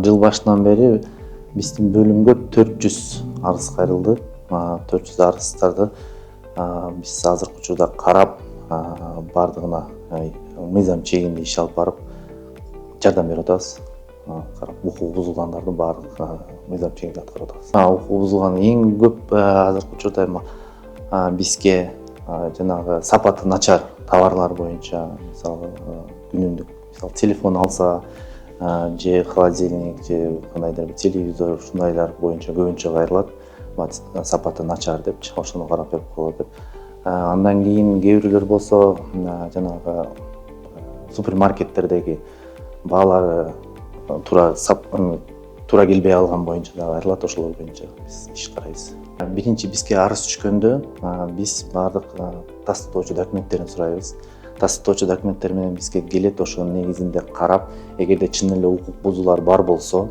Жыл башынан бери биздин бөлүмгө 400 арыз кайрылды. 400 арыздарды биз азыркы учурда карап, бардыгына мыйзам чегинде иш алып барып жардам берип атабыз. Карап укугу бузулгандардын баардык мыйзам чегинде аткарып атабыз. Укугу бузулган эң көп азыркы учурда бизге жанагы сапаты начар товарлар боюнча, мисалы күнүмдүк, мисалы телефон алса, же холодильник, же кандайдыр бир телевизор, ушундайлар боюнча көбүнчө кайрылат. Сапаты начар депчи, ошону карап берип коелу деп. Андан кийин кээ бирлер болсо жанагы супермаркеттердеги баалары туура келбей алган боюнча да кайрылат, ошолор боюнча биз иш карайбыз. Биринчи бизге арыз түшкөндө биз баардык тастыктоочу документтерин сурайбыз. Тастыктоочу документтер менен бизге келет, ошонун негизинде карап, эгерде чын эле укук бузуулар бар болсо,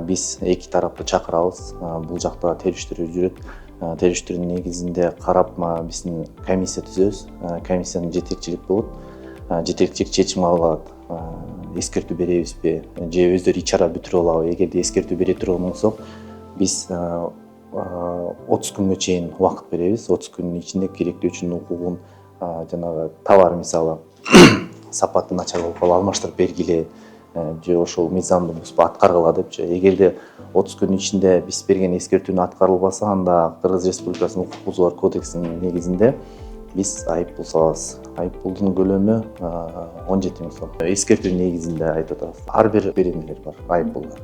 биз эки тарапты чакырабыз. Бул жакта териштирүү жүрөт. Териштирүүнүн негизинде карап, биздин комиссия түзөбүз. Комиссиянын жетекчилик болот. Жетекчилик чечим кабыл алат. Эскертүү беребизби, же өздөрү ич-чара бүтүрүп алабы? Эгерде эскертүү бере турган болсок, биз 30 күнгө чейин убакыт беребиз. 30 күндүн ичинде керектөөчүнүн укугун, жанагы товар мисалы сапаты начар болуп калып алмаштырып бергиле, же ошол мыйзамды бузуп аткаргыла депчи. Эгерде 30 күндүн ичинде биз берген эскертүүнү аткарылбаса, анда Кыргыз Республикасынын укук бузуулар кодексинин негизинде биз айыппул салабыз. Айыппулдун көлөмү 17 000 сом. Эскертүү негизинде айтып атабыз. Ар бир беренелер бар, айыппулдар.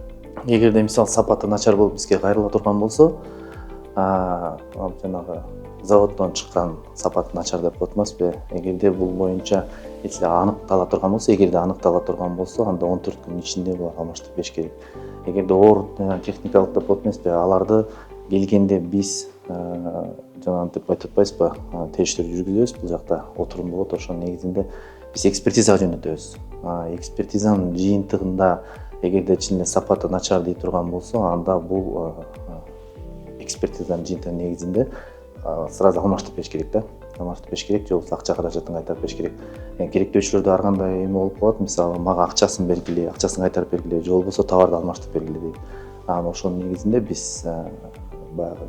Эгерде мисалы сапаты начар болуп бизге кайрыла турган болсо, жанагы заводдон чыккан сапаты начар деп коет эмеспи? Эгерде бул боюнча эч аныктала турган болсо, анда 14 күнүн ичинде булар алмаштырып бериш керек. Эгерде оор техникалык деп коет эмеспи? Аларды келгенде биз жанагынтип айтып атпайбызбы? Териштирүү жүргүзөбүз, бул жакта отурум болот, ошонун негизинде биз экспертизага жөнөтөбүз. Экспертизанын жыйынтыгында эгерде чын эле сапаты начар дей турган болсо, анда бул экспертизанын жыйынтыгынын негизинде сразу алмаштырып бериш керек да. Алмаштырып бериш керек, же болбосо акча каражатын кайтарып бериш керек. Керектөөчүлөрдө ар кандай эме болуп калат. Мисалы, мага акчасын бергиле, акчасын кайтарып бергиле, же болбосо товарды алмаштырып бергиле дейт. Ошонун негизинде биз баягы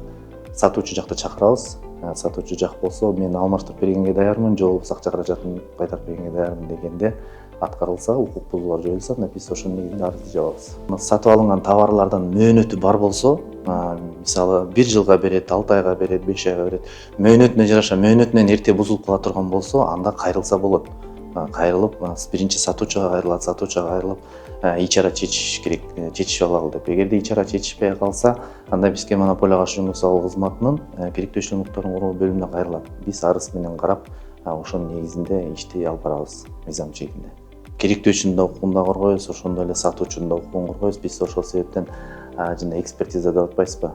сатуучу жакты чакырабыз. Сатуучу жак болсо, мен алмаштырып бергенге даярмын, же болбосо акча каражатын кайтарып бергенге даярмын дегенде аткарылса, укук бузуулар жоюлса, биз ошонун негизинде арызды жабабыз. Сатып алынган товарлардан мөөнөтү бар болсо, мисалы 1 жылга берет, 6 айга берет, 5 айга берет. Мөөнөтүнө жараша, мөөнөтүнөн эрте бузулуп кала турган болсо, анда кайрылса болот. Кайрылып, биринчи сатуучуга кайрылып, ич-чара чечиш керек, чечишип алалы деп. Эгерде ич-чара чечишпей калса, анда бизге монополия каршы жұмыс алуу кызматынын керектөөчүлөрдүн укуктарын коргоо бөлүмүнө кайрылат. Биз арыз менен карап, ошонун негизинде ишти алып барабыз мыйзам чегинде. Керектөөчүнүн да укугун да коргойбуз, ошондой эле сатуучунун да укугун коргойбуз. Биз ошол себептен жана экспертиза деп атпайсызбы?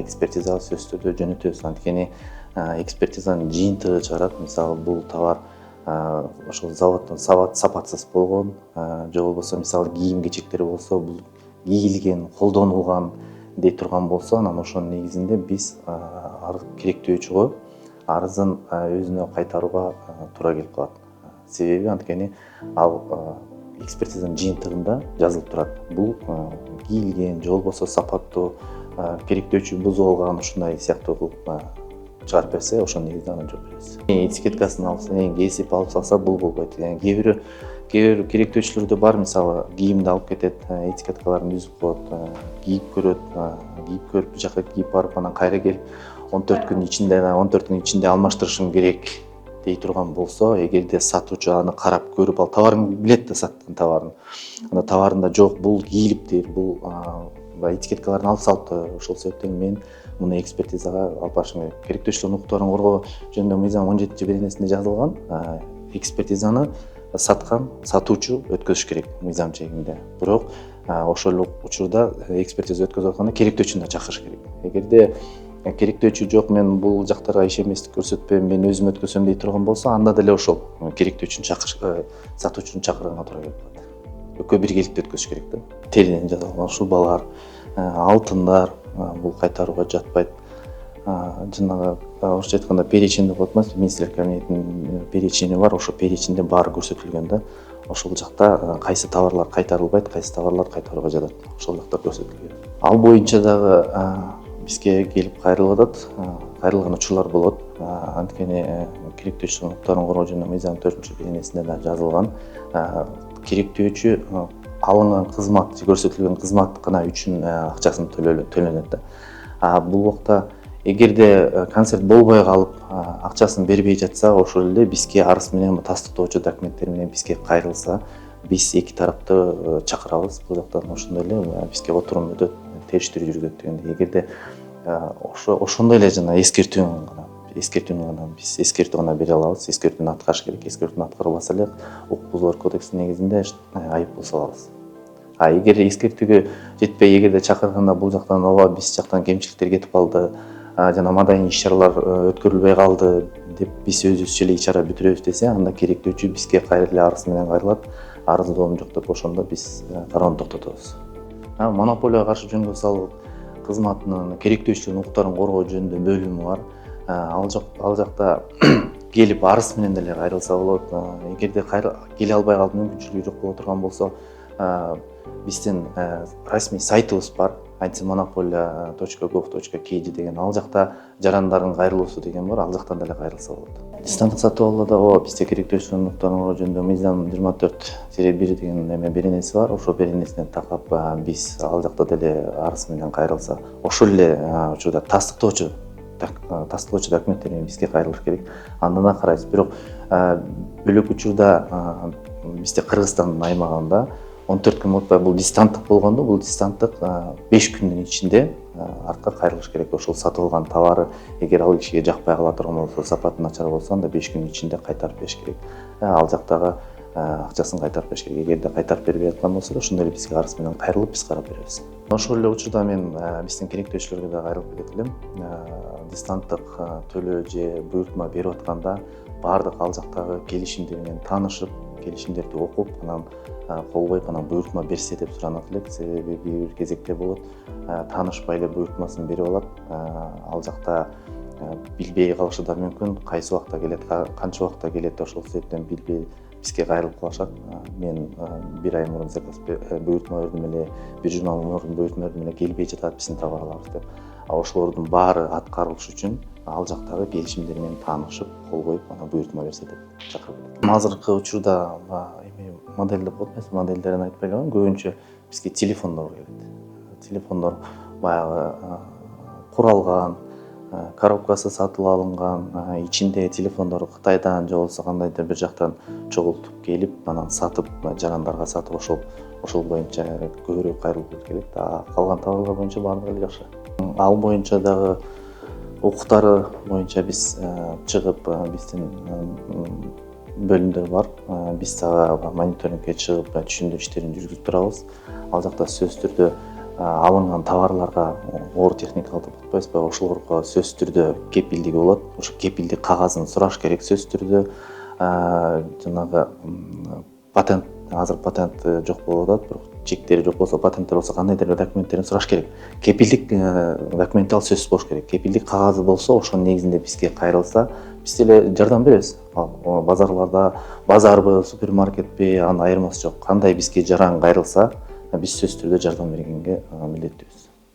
Экспертизага сөзсүз түрдө жөнөтөбүз. Анткени экспертизанын жыйынтыгы чыгарат. Мисалы, бул товар ошол заводдон сапатсыз болгон, же болбосо мисалы кийим-кечектер болсо, бул кийилген, колдонулган дей турган болсо, анан ошонун негизинде биз керектөөчүгө арызын өзүнө кайтарууга туура келип калат. Себеби анткени ал экспертизанын жыйынтыгында жазылып турат. Бул кийилген, же болбосо сапаттуу, керектөөчү бузуп алган, ушундай сыяктуу кылып чыгарып берсе, ошонун негизинде анан жооп беребиз. Этикеткасын алса, кесип алып салса, бул болбойт. Кээ бир керектөөчүлөрдө бар, мисалы, кийимди алып кетет, этикеткаларын үзүп коет, кийип көрөт, кийип көрүп бир жака кийип барып, анан кайра келип 14 күн ичинде алмаштырышым керек дей турган болсо, эгерде сатуучу аны карап көрүп, ал товарын билет да, саткан товарын. Анда товарында жок, бул кийилиптир, бул этикеткаларын алып салыптыр. Ошол себептен мен муну экспертизага алып барышым керек. Керектөөчүлөрдүн укуктарын коргоо жөнүндө мыйзам 17 беренесинде жазылган. Экспертизаны саткан сатуучу өткөзүш керек мыйзам чегинде. Бирок ошол учурда экспертиза өткөзүп атканда керектөөчүнү да чакырыш керек. Эгерде керектөөчү жок, мен бул жактарга ишенбестик көрсөтпөйм, мен өзүм өткөзөм дей турган болсо, анда деле ошол керектөөчүнү сатуучуну чакырганга туура келип калат. Экөө биргеликте өткөзүш керек да. Териден жасалган шубалар, алтындар бул кайтарууга жатпайт. Жанагы орусча айтканда перечень деп коет эмеспи? Министрлер кабинетинин перечени бар, ошо переченде баары көрсөтүлгөн да. ошол жакта кайсы товарлар кайтарылбайт, кайсы товарлар кайтарууга жатат, ошол жактар көрсөтүлгөн. Ал боюнча дагы бизге келип кайрылып атат, кайрылган учурлар болот. Анткени керектөөчү укуктарын коргоо жөнүндө мыйзам 4-беренесинде да жазылган. Керектөөчү алынган кызмат же көрсөтүлгөн кызмат гана үчүн акчасын төлөнөт да. Бул убакта эгерде концерт болбой калып, акчасын бербей жатса, ошол эле бизге арыз менен тастыктоочу документтер менен бизге кайрылса, биз эки тарапты чакырабыз. Бул жактан ошондой эле бизге отурум өтөт, териштирүү жүргүзөт дегендей. Эгерде ошондой эле жана эскертүүнү гана биз эскертүү гана бере алабыз. Эскертүүнү аткарыш керек. Эскертүүнү аткарбаса эле укук бузуулар кодексинин негизинде айыппул салабыз. Эгер эскертүүгө жетпей, эгерде чакырганда бул жактан ооба биз жактан кемчиликтер кетип калды, жана мадайын иш-чаралар өткөрүлбөй калды деп биз өзүбүзчө эле иш-чара бүтүрөбүз десе, анда керектөөчү бизге кайра эле арыз менен кайрылат. Арыздоом жок деп ошондо биз кароону токтотобуз. Монополияга каршы жөнгө салуу кызматынын керектөөчүлөрдүн укуктарын коргоо жөнүндө бөлүмү бар. Ал жакта келип арыз менен деле кайрылса болот. Эгерде келе албай калып мүмкүнчүлүгү жок боло турган болсо, биздин расмий сайтыбыз бар, antimonopolia.gov.kg деген. Ал жакта жарандардын кайрылуусу деген бар, ал жактан деле кайрылса болот. Дистанттык сатып алууда ооба бизде керектөөчүлөрдүн укуктарын коргоо жөнүндө мыйзам 24-1 деген беренеси бар. Ошол беренесине такап биз ал жакта деле арыз менен кайрылса, ошол эле учурда тастыктоочу документтер менен бизге кайрылыш керек. Андан да карайбыз. Бирок бөлөк учурда бизде Кыргызстандын аймагында 14 күн өтпөй бул дистанттык болгондо, бул дистанттык 5 күндүн ичинде артка кайрылыш керек. Ошол сатып алган товары эгер ал кишиге жакпай кала турган болсо, сапаты начар болсо, анда 5 күндүн ичинде кайтарып бериш керек. Ал жактагы акчасын кайтарып бериш керек. Эгерде кайтарып бербей аткан болсо, ошондой эле бизге арыз менен кайрылып биз карап беребиз. Ошол эле учурда мен биздин керектөөчүлөргө да кайрылып кетет элем. Дистанттык төлөө же буйртма берип атканда баардык ал жактагы келишимдер менен таанышып, келишимдерди окуп, анан кол коюп, анан буйртма берсе деп суранат элек. Себеби бир кезекте болот, таанышпай эле буйртмасын берип алат. Ал жакта билбей калышы да мүмкүн, кайсы убакта келет, канча убакта келет, ошол себептен билбей бизге кайрылып калышат. Мен бир ай мурун заказ буйртма бердим эле, бир жума мурун буйртма бердим эле, келбей жатат биздин товарларыбыз деп. Ошолордун баары аткарылыш үчүн ал жактагы келишимдер менен таанышып, кол коюп, анан буйртма берсе деп чакырып. Азыркы учурда модель деп коет эмес, модельдерин айтпай эле коеюн. Көбүнчө бизге телефондор келет. Телефондор баягы куралган, коробкасы сатылып алынган, ичинде телефондор Кытайдан же болбосо кандайдыр бир жактан чогултуп келип, анан сатып, жарандарга сатып, ошол боюнча көбүрөөк кайрылып келет. Калган товарлар боюнча баардыгы эле жакшы. Ал боюнча дагы укуктары боюнча биз чыгып, биздин бөлүмдөр бар. Биз дагы мониторингке чыгып, түшүндүрүү иштерин жүргүзүп турабыз. Ал жакта сөзсүз түрдө алынган товарларга оор техникалык деп атпайбызбы, ошолорго сөзсүз түрдө кепилдиги болот. Ошо кепилдик кагазын сураш керек сөзсүз түрдө. Жанагы патент, азыр патент жок болуп атат, бирок чектери жок болсо, патенттер болсо кандайдыр бир документтерин сураш керек. Кепилдик документи ал сөзсүз болуш керек. Кепилдик кагазы болсо, ошонун негизинде бизге кайрылса, биз деле жардам беребиз. Базарларда, базарбы, супермаркетпи, анын айырмасы жок. Кандай бизге жаран кайрылса, биз сөзсүз түрдө жардам бергенге милдеттүүбүз.